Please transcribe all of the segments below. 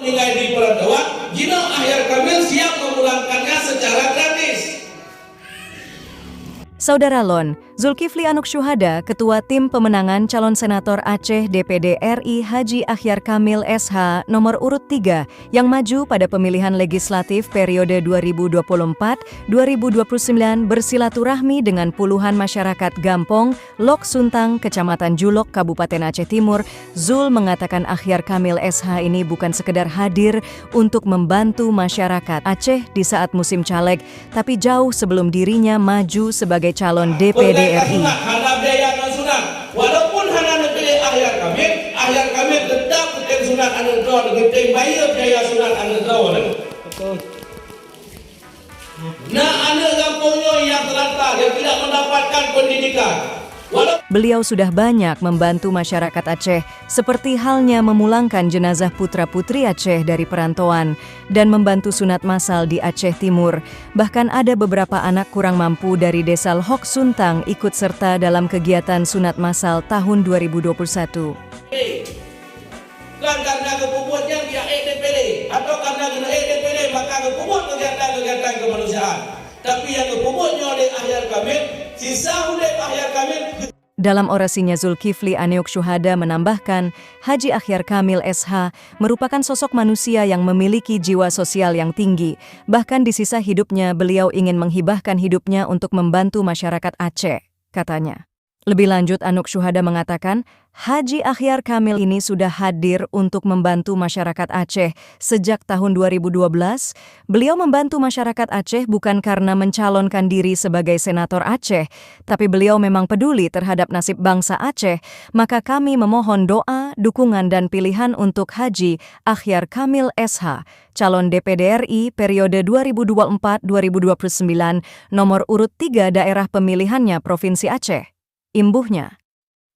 Nilai di perantauan, Gino Ahyar Kamil siap memulangkannya secara gratis. Saudara Lon, Zulkifli Anuk Syuhada, Ketua Tim Pemenangan Calon Senator Aceh DPD RI Haji Ahyar Kamil SH nomor urut 3 yang maju pada pemilihan legislatif periode 2024-2029 bersilaturahmi dengan puluhan masyarakat Gampong, Lok Suntang, Kecamatan Julok, Kabupaten Aceh Timur. Zul mengatakan Ahyar Kamil SH ini bukan sekedar hadir untuk membantu masyarakat Aceh di saat musim caleg, tapi jauh sebelum dirinya maju sebagai calon DPD RI. Walaupun hana pilih Ahyar Kamil tetap bikin sunat anu draw dengan bayar biaya sunat anu draw. Nah, anak kampungnya yang terlantar yang tidak mendapatkan pendidikan. Beliau sudah banyak membantu masyarakat Aceh, seperti halnya memulangkan jenazah putra-putri Aceh dari perantauan dan membantu sunat massal di Aceh Timur. Bahkan ada beberapa anak kurang mampu dari desa Lok Suntang ikut serta dalam kegiatan sunat massal tahun 2021. Kan karena kepuputnya dia EDPD atau karena guna EDPD maka kepuput kegiatan kemanusiaan. Tapi yang kepuputnya oleh Ahyar Kamil, sisa oleh Ahyar Kamil. Dalam orasinya Zulkifli Anuk Syuhada menambahkan, Haji Ahyar Kamil SH merupakan sosok manusia yang memiliki jiwa sosial yang tinggi. Bahkan di sisa hidupnya beliau ingin menghibahkan hidupnya untuk membantu masyarakat Aceh, katanya. Lebih lanjut, Anuk Syuhada mengatakan, Haji Ahyar Kamil ini sudah hadir untuk membantu masyarakat Aceh. Sejak tahun 2012, beliau membantu masyarakat Aceh bukan karena mencalonkan diri sebagai senator Aceh, tapi beliau memang peduli terhadap nasib bangsa Aceh. Maka kami memohon doa, dukungan dan pilihan untuk Haji Ahyar Kamil SH, calon DPD RI periode 2024-2029, nomor urut 3 daerah pemilihannya Provinsi Aceh. Imbuhnya,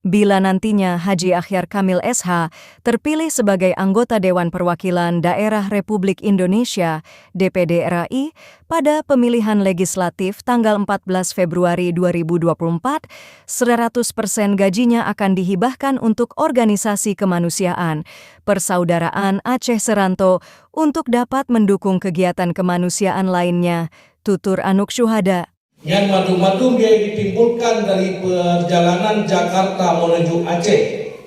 bila nantinya Haji Ahyar Kamil SH terpilih sebagai anggota Dewan Perwakilan Daerah Republik Indonesia DPD RI pada pemilihan legislatif tanggal 14 Februari 2024, 100% gajinya akan dihibahkan untuk organisasi kemanusiaan Persaudaraan Aceh Seranto untuk dapat mendukung kegiatan kemanusiaan lainnya, tutur Anuk Syuhada. Yang madu-madu biaya ditimbulkan dari perjalanan Jakarta menuju Aceh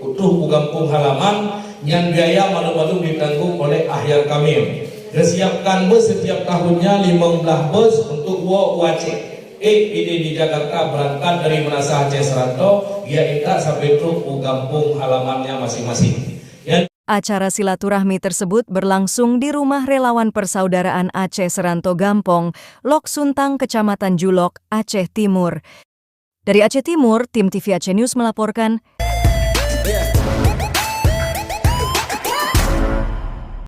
utuh kampung halaman yang biaya madu-madu ditanggung oleh Ahyar Kamil. Disiapkan bus setiap tahunnya 15 bus untuk Aceh. Ini di Jakarta berangkat dari Menasa Aceh Seranto, ia sampai ke kampung halamannya masing-masing. Acara silaturahmi tersebut berlangsung di Rumah Relawan Persaudaraan Aceh Seranto Gampong, Lok Suntang, Kecamatan Julok, Aceh Timur. Dari Aceh Timur, tim TV Aceh News melaporkan.